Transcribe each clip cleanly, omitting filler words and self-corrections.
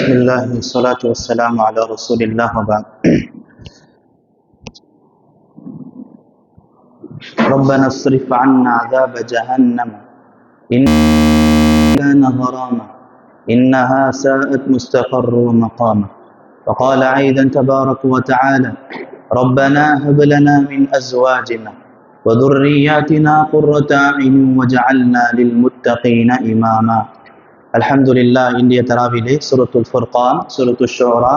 بسم الله والصلاة والسلام على رسول الله وبعد. ربنا اصرف عنا عذاب جهنم إن كان غراما إنها ساءت مستقر ومقاما. وقال أيضا تبارك وتعالى ربنا هب لنا من أزواجنا وذرياتنا قرة أعين وجعلنا للمتقين إماما. அல்ஹம்துலில்லாஹ். இந்திய தராவிலே சூரத்துல் ஃபுர்கான், சூரத்து ஷூரா,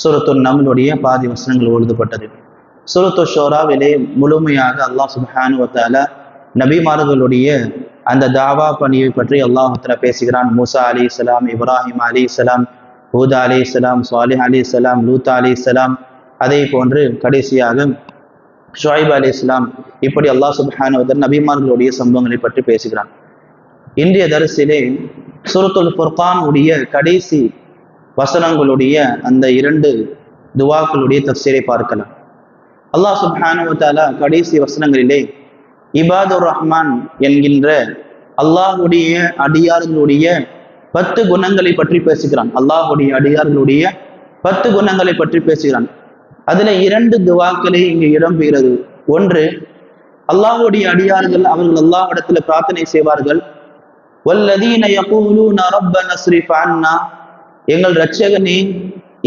சூரத்து நம்லுடைய பாதி வசனங்கள் எழுதப்பட்டது. சூரத்து ஷூராவிலே முழுமையாக அல்லாஹ் சுப்ஹானஹு வ தஆலா நபிமார்களுடைய அந்த தாவா பணியை பற்றி அல்லாஹ் தஆலா பேசுகிறான். மூசா அலைஹிஸ்ஸலாம், இப்ராஹிம் அலைஹிஸ்ஸலாம், ஹூத் அலைஹிஸ்ஸலாம், சாலிஹ் அலைஹிஸ்ஸலாம், லூத் அலைஹிஸ்ஸலாம், அதே போன்று கடைசியாக ஷுஐப் அலைஹிஸ்ஸலாம். இப்படி அல்லாஹ் சுப்ஹானஹு வ தஆலா நபிமார்களுடைய சம்பவங்களை பற்றி பேசுகிறான். இன்றைய தரிசிலே சூரத்துல் ஃபுர்கான் உடைய கடைசி வசனங்களுடைய அந்த இரண்டு துவாக்களுடைய தஃசீரை பார்க்கலாம். அல்லாஹ் சுப்ஹானஹு வ தஆலா கடைசி வசனங்களிலே இபாதுர் ரஹ்மான் என்கின்ற அல்லாஹ்வுடைய அடியார்களுடைய 10 குணங்களை பற்றி பேசுகிறான். அல்லாஹ்வுடைய அடியார்களுடைய 10 குணங்களை பற்றி பேசுகிறான். அதுல 2 துவாக்களை இங்கு இடம்பெறுகிறது. ஒன்று, அல்லாஹ்வுடைய அடியார்கள் அவர்கள் அல்லாஹ்விடத்துல பிரார்த்தனை செய்வார்கள், வல்லதீன யகூலூன ரப்பனா ஸ்ரிஃப் அன்னா, எங்கள் இரட்சகனே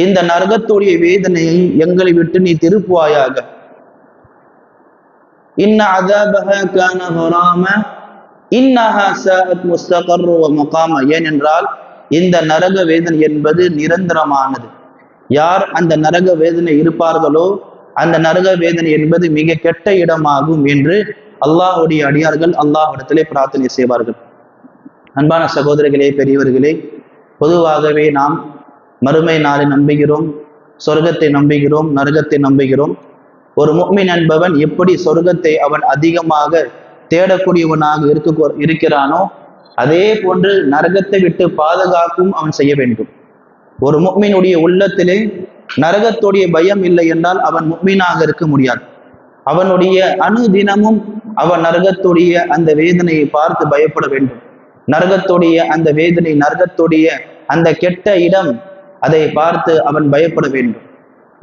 இந்த நரகத்துடைய வேதனையை எங்களை விட்டு நீ திருப்புவாயாக. இன்ன அஸாபஹா கான கராமா இன்னஹா ஸாஅத் முஸ்தகர் வ மகாமா, ஏனென்றால் இந்த நரக வேதனை என்பது நிரந்தரமானது. யார் அந்த நரக வேதனை இருப்பார்களோ அந்த நரக வேதனை என்பது மிக கெட்ட இடமாகும் என்று அல்லாஹ்வுடைய அடியார்கள் அல்லாஹ்விடத்திலே பிரார்த்தனை செய்வார்கள். அன்பான சகோதரர்களே, பெரியவர்களே, பொதுவாகவே நாம் மறுமை நாளை நம்புகிறோம், சொர்க்கத்தை நம்புகிறோம், நரகத்தை நம்புகிறோம். ஒரு முஃமின் என்பவன் எப்படி சொர்க்கத்தை அவன் அதிகமாக தேடக்கூடியவனாக இருக்கிறானோ அதே போன்று நரகத்தை விட்டு பாதுகாப்பும் அவன் செய்ய வேண்டும். ஒரு முஃமினுடைய உள்ளத்திலே நரகத்துடைய பயம் இல்லை என்றால் அவன் முஃமினாக இருக்க முடியாது. அவனுடைய அனுதினமும் அவன் நரகத்துடைய அந்த வேதனையை பார்த்து பயப்பட வேண்டும். நரகத்துடைய அந்த வேதனை, நரகத்துடைய அந்த கெட்ட இடம், அதை பார்த்து அவன் பயப்பட வேண்டும்.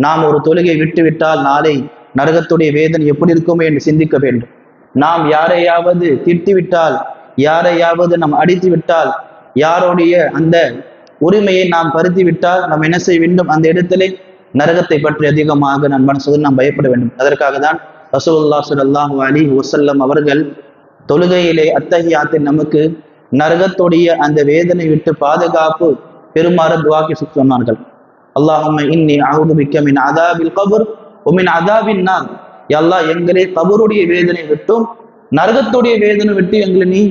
நாம் ஒரு தொழுகை விட்டுவிட்டால் நாளை நரகத்துடைய வேதனை எப்படி இருக்குமோ என்று சிந்திக்க வேண்டும். நாம் யாரையாவது திட்டிவிட்டால், யாரையாவது நாம் அடித்து விட்டால், யாருடைய அந்த உரிமையை நாம் பறித்து விட்டால் நாம் என்ன செய்ய வேண்டும்? அந்த இடத்திலே நரகத்தை பற்றி அதிகமாக நாம் பயப்பட வேண்டும். அதற்காக தான் ரசூலுல்லாஹ் ஸல்லல்லாஹு அலைஹி வஸல்லம் அவர்கள் தொழுகையிலே அத்தஹியாத்தில் நமக்கு நரகத்துடைய அந்த வேதனை விட்டு பாதுகாப்பு பெருமாறு துஆக்கி சொன்னார்கள். அல்லாஹும்ம இன்னி அஊது பிக்க மின் அஸாபில் கப்ர் வ மின் அஸாபின் நார், யா அல்லாஹ் எங்களை கபருடைய வேதனை விட்டும் நரகத்துடைய வேதனை விட்டு எங்களை நீ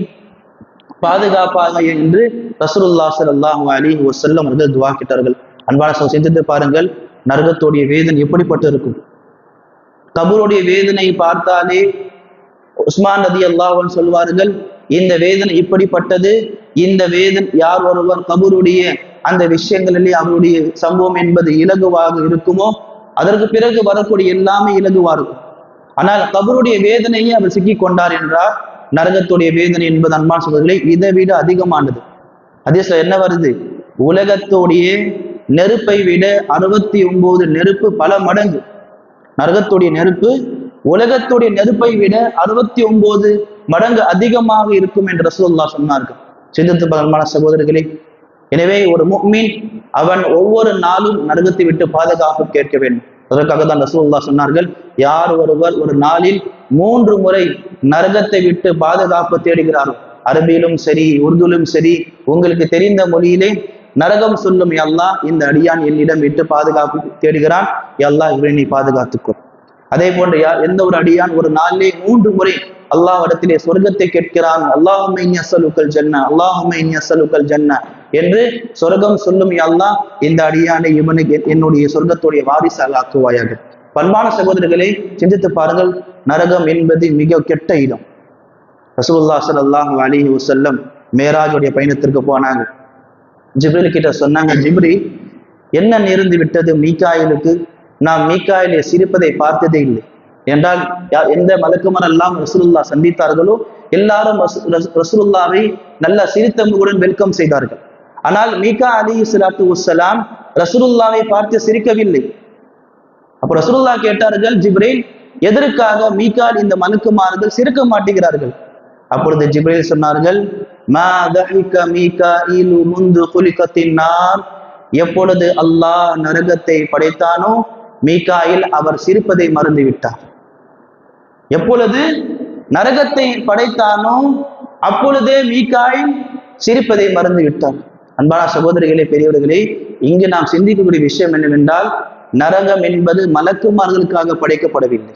பாதுகாப்பாக என்று ரசூலுல்லாஹ் ஸல்லல்லாஹு அலைஹி வஸல்லம் அவர்கள் துஆ கேட்டார்கள். அன்பான சிந்தித்து பாருங்கள், நரகத்துடைய வேதனை எப்படிப்பட்டு இருக்கும். கபருடைய வேதனை பார்த்தாலே உஸ்மான் ரலியல்லாஹு அன்ஹு சொல்வார்கள், இந்த வேதனை இப்படிப்பட்டது. இந்த வேதனை யார் ஒருவர் கபருடைய அந்த விஷயங்களிலே அவருடைய சம்பவம் என்பது இலகுவாக இருக்குமோ அதற்கு பிறகு வரக்கூடிய எல்லாமே இலகுவா இருக்கும். ஆனால் கபருடைய வேதனையை அவர் சிக்கி கொண்டார் என்றால் நரகத்துடைய வேதனை என்பது அன்பான சகோதரர்களே இதை விட அதிகமானது. ஹதீஸ்ல என்ன வருது? உலகத்துடைய நெருப்பை விட 69 நெருப்பு பல மடங்கு. நரகத்துடைய நெருப்பு உலகத்துடைய நெருப்பை விட 69 மடங்கு அதிகமாக இருக்கும் என்று ரசூலுல்லாஹ் சொன்னார்கள். சிந்தித்து அன்பான சகோதரர்களே, எனவே ஒரு முஃமின் அவன் ஒவ்வொரு நாளும் நரகத்தை விட்டு பாதுகாப்பு கேட்க வேண்டும். அதற்காக தான் ரசூலுல்லாஹ் சொன்னார்கள், யார் ஒருவர் ஒரு நாளில் 3 முறை நரகத்தை விட்டு பாதுகாப்பு தேடுகிறாரோ, அரபியிலும் சரி உருதுலும் சரி உங்களுக்கு தெரிந்த மொழியிலே நரகம் சொல்லும், யா அல்லாஹ் இந்த அடியான் என்னிடம் விட்டு பாதுகாப்பு தேடுகிறான், யா அல்லாஹ் இவரை நீ பாதுகாத்துக்கோ. அதே போன்று எந்த ஒரு அடியான் ஒரு நாளிலே 3 முறை அல்லாஹ்விடத்திலே சொர்க்கத்தை கேட்கிறான், அல்லாஹும்ம இன்னி அஸ்அலுக்கல் ஜன்னா, அல்லாஹும்ம இன்னி அஸ்அலுக்கல் ஜன்னா என்று சொர்க்கம் சொல்லும், யா அல்லாஹ் இந்த அடியானை இவனுக்கு என்னுடைய சொர்க்கத்துடைய வாரிசாக ஆக்குவாயாக. பண்பான சகோதரர்களை சிந்தித்து பாருங்கள், நரகம் என்பது மிக கெட்ட இடம். ரசூலுல்லாஹ் ஸல்லல்லாஹு அலைஹி வஸல்லம் மேராஜுடைய பயணத்திற்கு போனாங்க. ஜிப்ரீல் கிட்ட சொன்னாங்க, ஜிப்ரீல் என்ன நேர்ந்து விட்டது மீகாயிலுக்கு? நாம் மீகாயிலை சிரிப்பதை பார்த்ததே இல்லை என்றால் எந்த மலக்குமாரெல்லாம் ரசூலுல்லாஹ் சந்தித்தார்களோ எல்லாரும் ரசூலுல்லாஹை நல்ல சிரித்தமுடன் வெல்கம் செய்தார்கள். ஆனால் மீகா அலைஹிஸ்ஸலாத்து வஸ்ஸலாம் ரசூலுல்லாவை பார்த்து சிரிக்கவில்லை. அப்ப ரசூலுல்லா கேட்டார்கள், ஜிப்ரீல், எதற்காக மீகால் இந்த மலக்குமார்கள் சிரிக்க மாட்டேங்கிறார்கள்? அப்பொழுது ஜிப்ரீல் சொன்னார்கள், மா தஹிக மீகாயிலு முந்து குலிகத்தின் நார், எப்பொழுது அல்லாஹ் நரகத்தை படைத்தானோ மீகாயில் அவர் சிரிப்பதை மறந்து விட்டார். எப்பொழுது நரகத்தை படைத்தானோ அப்பொழுதே மீகாயில் சிரிப்பதை மறந்து விட்டார். அன்பான சகோதரிகளே, பெரியவர்களே, இங்கு நாம் சிந்திக்கக்கூடிய விஷயம் என்னவென்றால், நரகம் என்பது மலக்குமார்களுக்காக படைக்கப்படவில்லை.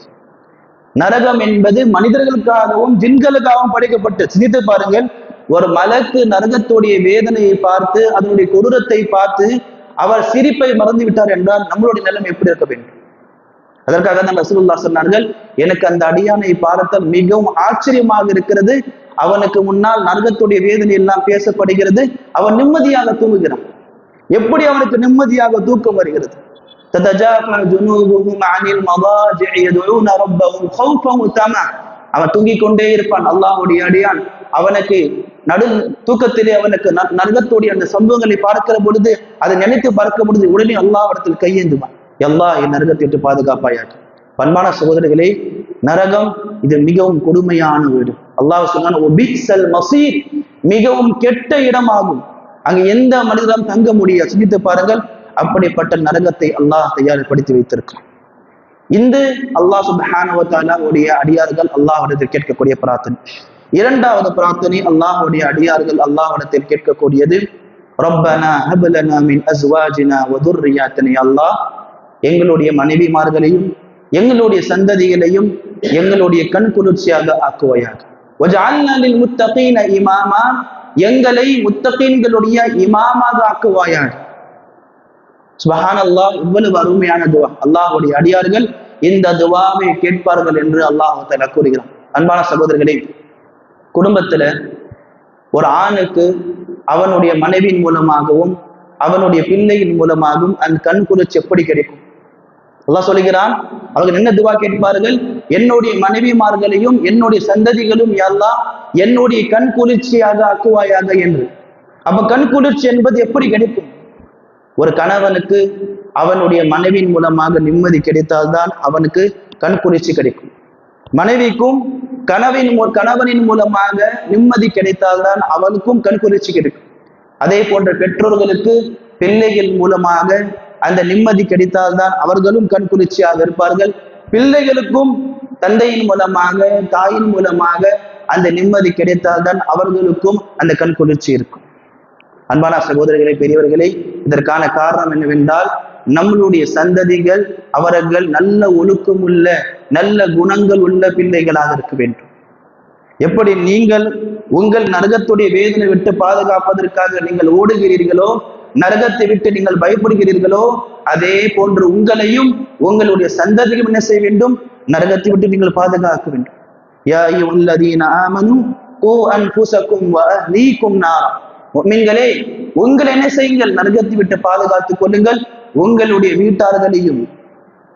நரகம் என்பது மனிதர்களுக்காகவும் ஜின்களுக்காகவும் படைக்கப்பட்டு. சிந்தித்து பாருங்கள், ஒரு மலக்கு நரகத்துடைய வேதனையை பார்த்து அதனுடைய கொடூரத்தை பார்த்து அவர் சிரிப்பை மறந்து விட்டார் என்றால் நம்மளுடைய நிலைமை எப்படி இருக்க வேண்டும்? அதற்காக தான் ரசூலுல்லாஹ் சொன்னார்கள், எனக்கு அந்த அடியானை பார்த்தால் மிகவும் ஆச்சரியமாக இருக்கிறது. அவனுக்கு முன்னால் நரகத்துடைய வேதனை எல்லாம் பேசப்படுகிறது, அவன் நிம்மதியாக தூங்குகிறான். எப்படி அவனுக்கு நிம்மதியாக தூக்கம் வருகிறது? அவன் தூங்கிக் கொண்டே இருப்பான். அல்லாஹ்வுடைய அடியான் அவனுக்கு நடு தூக்கத்திலே அவனுக்கு நரகத்துடைய அந்த சம்பவங்களை பார்க்கிற பொழுது, அதை நினைத்து பார்க்கும் பொழுது உடனே அல்லாஹ்விடத்தில் கையேந்துவான், அல்லாஹ் என் நரகத்தை விட்டு பாதுகாப்பாயாக. பண்பான சகோதரர்களே, நரகம் இது மிகவும் கொடுமையான வீடு. அல்லாஹ் சொன்னான், மிகவும் கெட்ட இடமாகும், அங்கு எந்த மனிதனும் தங்க முடியாது. சிந்தித்து பாருங்கள், அப்படிப்பட்ட நரகத்தை அல்லாஹ் தயார்படுத்தி வைத்திருக்கிறான். இந்த அல்லாஹ் சுப்ஹானஹு வ தஆலாவுடைய அடியார்கள் அல்லாஹ்விடத்தில் கேட்கக்கூடிய பிரார்த்தனை. இரண்டாவது பிரார்த்தனை, அல்லாஹ்வுடைய அடியார்கள் அல்லாஹ்விடத்தில் கேட்கக்கூடியது, ரப்பனா ஹப் லனா மின் அஸ்வாஜினா வ துர்ரியாத்தினா, அல்லாஹ் எங்களுடைய மனைவிமார்களையும் எங்களுடைய சந்ததிகளையும் எங்களுடைய கண் குளிர்ச்சியாக ஆக்குவாயாக. வஜஅல்னா லில் முத்தகீன இமாமா, எங்களை முத்தகீன்களுடைய இமாமாக ஆக்குவாயாக. சுப்ஹானல்லாஹ், இவ்வளவு அருமையான துவா. அல்லாஹ்வுடைய அடியார்கள் இந்த துவாவை கேட்பார்கள் என்று அல்லாஹ் தஆலா கூறுகிறான். அன்பான சகோதரர்களே, குடும்பத்துல ஒரு ஆணுக்கு அவனுடைய மனைவியின் மூலமாகவும் அவனுடைய பிள்ளையின் மூலமாகவும் அந்த கண் குளிர்ச்சி எப்படி கிடைக்கும்? அல்லாஹ் சொல்லுகிறான், அவர்கள் என்ன துவா கேட்பார்கள்? என்னுடைய மனைவிமார்களையும் என்னுடைய சந்ததிகளும் யா அல்லாஹ் என்னுடைய கண் குளிர்ச்சியாக ஆக்குவாயாக என்று. அப்ப கண் குளிர்ச்சி என்பது எப்படி கிடைக்கும்? ஒரு கணவனுக்கு அவனுடைய மனைவியின் மூலமாக நிம்மதி கிடைத்தால்தான் அவனுக்கு கண் குளிர்ச்சி கிடைக்கும். மனைவிக்கும் கணவனின் மூலமாக நிம்மதி கிடைத்தால்தான் அவனுக்கும் கண் குளிர்ச்சி கிடைக்கும். அதே போன்ற பெற்றோர்களுக்கு பிள்ளைகள் மூலமாக அந்த நிம்மதி கிடைத்தால்தான் அவர்களும் கண் குளிர்ச்சியாக இருப்பார்கள். பிள்ளைகளுக்கும் தந்தையின் மூலமாக தாயின் மூலமாக அந்த நிம்மதி கிடைத்தால்தான் அவர்களுக்கும் அந்த கண் குளிர்ச்சி இருக்கும். அன்பான சகோதரர்களே, பெரியவர்களே, இதற்கான காரணம் என்னவென்றால், நம்மளுடைய சந்ததிகள் அவர்கள் நல்ல ஒழுக்கம் உள்ள நல்ல குணங்கள் உள்ள பிள்ளைகளாக இருக்க வேண்டும். எப்படி நீங்கள் உங்கள் நரகத்துடைய வேதனை விட்டு பாதுகாப்பதற்காக நீங்கள் ஓடுகிறீர்களோ, நரகத்தை விட்டு நீங்கள் பயப்படுகிறீர்களோ, அதே போன்று உங்களையும் உங்களுடைய சந்ததியும் என்ன செய்ய வேண்டும்? நரகத்தை விட்டு நீங்கள் பாதுகாக்க வேண்டும். யா அய்யுஹல்லதீன ஆமனூ கூ அன்ஃபுஸக்கும் வ அஹ்லீக்கும் நாரா, முஃமின்களே, உங்களை என்ன செய்யுங்கள்? நரகத்தை விட்டு பாதுகாத்துக் கொள்ளுங்கள், உங்களுடைய வீட்டார்களையும்.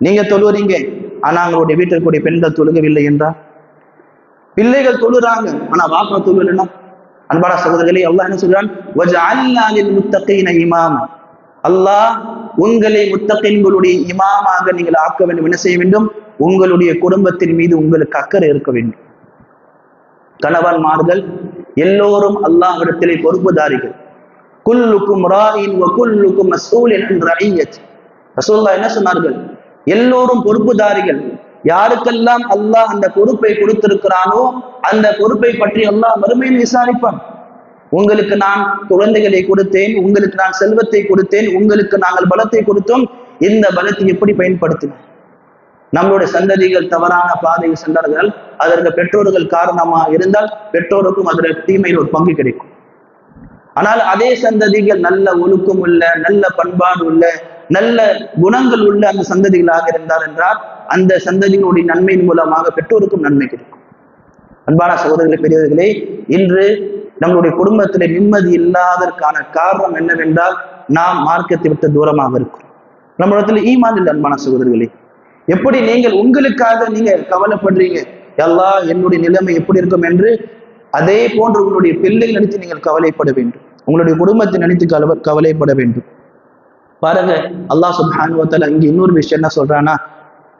நீங்க தொழுறீங்க, ஆனா அவங்களுடைய வீட்டில் கூடிய பெண்கள் தொழுகவில்லை என்றால், பிள்ளைகள் தொழுறாங்க ஆனா வாப்பா தொழுலன்னா, அன்பான சகோதரர்களே, அல்லாஹ் என்ன சொல்றான்? வஜஅல்னா லில் முத்தகீன இமாமா, அல்லாஹ் உங்களை முத்தகீன்களுடைய இமாமாக நீங்கள் ஆக்க வேண்டும். என்ன செய்ய வேண்டும்? உங்களுடைய குடும்பத்தின் மீது உங்களுக்கு அக்கறை இருக்க வேண்டும். கணவன்மார்கள் எல்லோரும் அல்லாஹ்விடத்திலே பொறுப்புதாரிகள். குல்லுக்கும் ராயின் வ குல்லுக்கும் மஸ்ஊலின் அன் ரஇய்யத். ரசூலுல்லாஹ் என்ன சொன்னார்கள்? எல்லோரும் பொறுப்புதாரிகள். யாருக்கெல்லாம் அல்லாஹ் அந்த பொறுப்பை கொடுத்திருக்கிறானோ அந்த பொறுப்பை பற்றி அல்லாஹ் மறுமையில் விசாரிப்பான். உங்களுக்கு நான் குழந்தைகளை கொடுத்தேன், உங்களுக்கு நான் செல்வத்தை கொடுத்தேன், உங்களுக்கு நாங்கள் பலத்தை கொடுத்தோம், இந்த பலத்தை எப்படி பயன்படுத்தினோம்? நம்மளுடைய சந்ததிகள் தவறான பாதையில் சென்றார்கள், அதற்கு பெற்றோர்கள் காரணமாக இருந்தால் பெற்றோருக்கும் அதற்கு தீமையில் ஒரு பங்கு கிடைக்கும். ஆனால் அதே சந்ததிகள் நல்ல ஒழுக்கம் உள்ள நல்ல பண்பாடு உள்ள நல்ல குணங்கள் உள்ள அந்த சந்ததிகளாக இருந்தார் என்றால் அந்த சந்ததிகளுடைய நன்மையின் மூலமாக பெற்றோருக்கும் நன்மை கிடைக்கும். அன்பான சகோதரர்களே, பெரியவர்களே, இன்று நம்மளுடைய குடும்பத்திலே நிம்மதி இல்லாததற்கான காரணம் என்னவென்றால் நாம் மார்க்கத்தை விட்டு தூரமாக இருக்கிறோம். நம்மிடத்துல ஈமான் இல்லை. அன்பான சகோதரர்களே, எப்படி நீங்கள் உங்களுக்காக நீங்க கவலைப்படுறீங்க, அல்லாஹ் என்னுடைய நிலைமை எப்படி இருக்கும் என்று, அதே போன்று உங்களுடைய பிள்ளைகள் எடுத்து நீங்கள் கவலைப்பட வேண்டும். உங்களுடைய குடும்பத்தை நினைத்து கவலைப்பட வேண்டும். பாருங்க, அல்லாஹ் சுப்ஹானஹு வ தஆலா இங்க இன்னொரு விஷயம் என்ன சொல்றானா,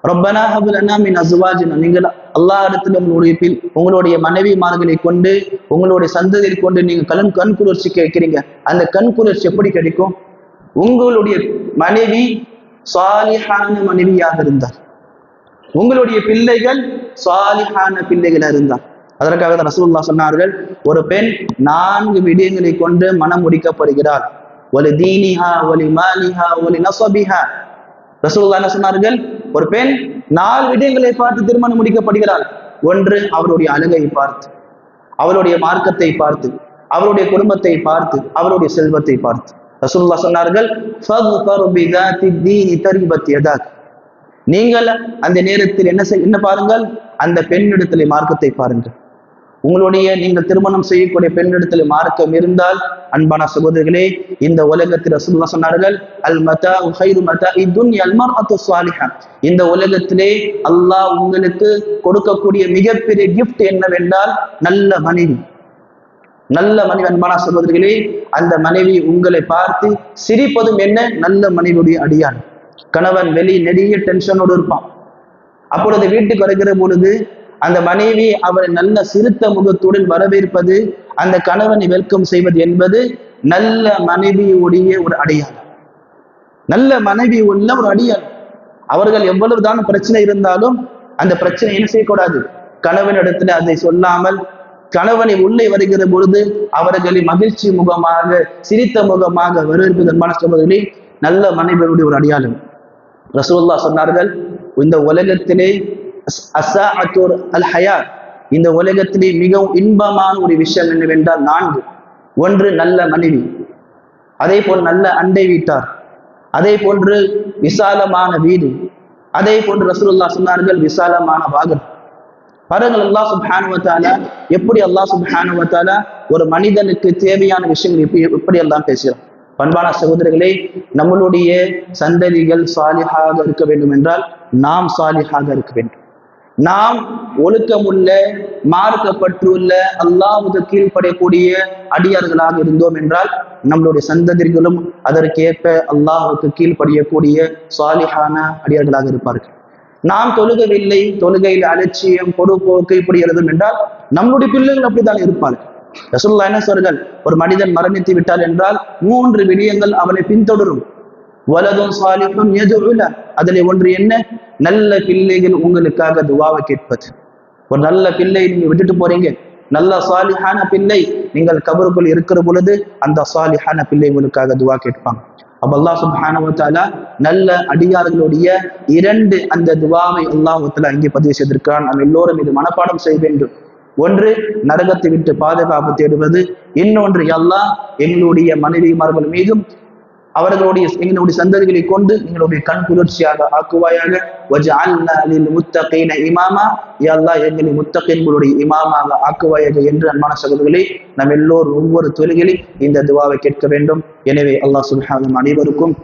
ரப்பனா ஹப் லனா மின் அஸ்வாஜினா, நீங்கள் அல்லாஹ் இடத்துல உங்களுடைய மனைவிமார்களை கொண்டு உங்களுடைய சந்ததியை கொண்டு நீங்க கண் குளிர்ச்சி கேட்கிறீங்க. அந்த கண் குளிர்ச்சி எப்படி கிடைக்கும்? உங்களுடைய மனைவி சாலிஹான மனைவியாக இருந்தார், உங்களுடைய பிள்ளைகள் சாலிஹான பிள்ளைகளாக இருந்தார். அதற்காக தான் ரசூலுல்லாஹ் சொன்னார்கள், ஒரு பெண் 4 விடயங்களை கொண்டு மனம் முடிக்கப்படுகிறார். ஒலி தீனிஹா ஒலி மாலிஹா ஒலி நஸபிஹா. ரசூலுல்லாஹ் என்ன சொன்னார்கள்? ஒரு பெண் 4 விடயங்களை பார்த்து திருமணம் முடிக்கப்படுகிறாள். ஒன்று, அவருடைய அழகை பார்த்து, அவருடைய மார்க்கத்தை பார்த்து, அவருடைய குடும்பத்தை பார்த்து, அவருடைய செல்வத்தை பார்த்து. ரசூலுல்லாஹ் சொன்னார்கள், ஃபத்ஃபர் பிதாத்தி தீனி தரிபத் யதாக். நீங்கள் அந்த நேரத்தில் என்ன பாருங்கள்? அந்த பெண்ணிடத்திலே மார்க்கத்தை பாருங்கள். நீங்கள் திருமணம் செய்யக்கூடிய பெண்ணிடத்தில் மார்க்கம் இருந்தால், அன்பான சகோதரர்களே, இந்த உலகத்தில் ரசூலுல்லாஹ் சொன்னார்கள், அல் மதாஉ கைரு மதாஇ துன்யா அல் மர்அத்து ஸாலிஹா. இந்த உலகத்திலே அல்லாஹ் உங்களுக்கு கொடுக்கக்கூடிய மிகப்பெரிய கிஃப்ட் என்னவென்றால் நல்ல மனைவி. நல்ல மனைவி. அன்பான சகோதரர்களே, அந்த மனைவி உங்களை பார்த்து சிரிப்பதும் என்ன? நல்ல மனைவியுடைய அடியான். கணவன் நெடிய டென்ஷனோடு இருப்பான். அப்பொழுது வீட்டுக்கு வருகிற பொழுது அந்த மனைவி அவரை நல்ல சிறுத்த முகத்துடன் வரவேற்பது, அந்த கணவனை வெல்கம் செய்வது என்பது நல்ல மனைவியுடைய ஒரு அடையாளம். நல்ல மனைவி உள்ள ஒரு அடையாளம். அவர்கள் எவ்வளவுதான் பிரச்சனை இருந்தாலும் அந்த பிரச்சனை என்ன செய்யக்கூடாது? கணவனிடத்துல அதை சொல்லாமல், கணவனை உள்ளே வருகிற பொழுது அவர்களை மகிழ்ச்சி முகமாக சிரித்த முகமாக வரவேற்பது சகோதரர்களே நல்ல மனைவியுடைய ஒரு அடையாளம். ரசூலுல்லாஹ் சொன்னார்கள், இந்த உலகத்திலே அல் ஹயாத், இந்த உலகத்திலே மிகவும் இன்பமான ஒரு விஷயம் என்னவென்றால் 4. ஒன்று, நல்ல மனைவி. அதே போல் நல்ல அண்டை வீட்டார். அதே போன்று விசாலமான வீடு. அதே போன்று ரசூலுல்லாஹ் சொன்னார்கள், விசாலமான வாகனம். பாருங்கள், அல்லாஹ் சுப்ஹானஹு வ தஆலா எப்படி அல்லாஹ் சுப்ஹானஹு வ தஆலா ஒரு மனிதனுக்கு தேவையான விஷயங்கள் எப்படி எல்லாம் பேசுகிறார். பண்பான சகோதரர்களே, நம்மளுடைய சந்ததிகள் சாலிஹாக இருக்க வேண்டும் என்றால் நாம் சாலிஹாக இருக்க வேண்டும். நாம் ஒழுக்கமுள்ள மார்க்கப்பட்டுள்ள அல்லாஹ்வுக்கு கீழ்ப்படக்கூடிய அடியார்களாக இருந்தோம் என்றால் நம்மளுடைய சந்ததிகளும் அதற்கேற்ப அல்லாஹ்வுக்கு கீழ்ப்படியக்கூடிய சாலிஹான அடியார்களாக இருப்பார்கள். நாம் தொழுகவில்லை, தொழுகையில் அலட்சியம் பொறுப்போக்கு இப்படி எழுதும் என்றால் நம்முடைய பிள்ளைகள் அப்படித்தான் இருப்பார்கள். ரசூலுல்லாஹ் என்ன சொல்றார்கள்? ஒரு மனிதன் மரணித்து விட்டார் என்றால் 3 விடயங்கள் அவனை பின்தொடரும். வலதுன் சாலிஹுன் யதுஉ லஹு. அதிலே ஒன்று என்ன? நல்ல பிள்ளைகள் உங்களுக்காக துஆவை கேட்பது. ஒரு நல்ல பிள்ளை நீங்க விட்டுட்டு போறீங்க, நல்ல சாலிஹான பிள்ளை, நீங்கள் கபருக்குள் இருக்கிற பொழுது அந்த சாலிஹான பிள்ளை உங்களுக்காக துஆ கேட்பாங்க. அப்ப அல்லாஹ் சுப்ஹானஹு வ தஆலா நல்ல அடியார்களுடைய 2 அந்த துஆவை அல்லாஹ் தஆலா இங்கே பதிவு செய்திருக்கிறான். நாம் எல்லோரும் இது மனப்பாடம் செய்ய வேண்டும். ஒன்று, நரகத்தை விட்டு பாதுகாப்பு தேடுவது. இன்னொன்று, அல்லாஹ் எங்களுடைய மனைவிமார்கள் மீதும் எங்களுடைய சந்ததிகளை கொண்டு எங்களுடைய கண் குளிர்ச்சியாக ஆக்குவாயாக. வஜஅல்னா லில் முத்தகீன இமாமா. யா அல்லாஹ் எங்களை முத்தகீன்களுடைய இமாமாக ஆக்குவாயாக என்று அன்பான சகோதரர்களே, நாம் எல்லோரும் ஒவ்வொரு தொழுகையிலும் இந்த துஆவை கேட்க வேண்டும். எனவே அல்லாஹ் சுப்ஹானஹு அனைவருக்கும்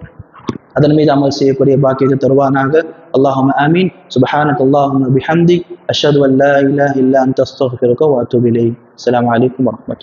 அதன் மீது அமல் செய்யக்கூடிய பாக்கியத்தை தருவானாக. அல்லாஹும்ம ஆமீன். சுப்ஹானக அல்லாஹும்ம பிஹம்திக் அஷ்ஹது அன் லா இலாஹா இல்லா அன்த அஸ்தக்ஃபிருக வ அத்தூபு இலைக். அஸ்ஸலாமு அலைக்கும் வரஹ்மத்துல்லாஹி.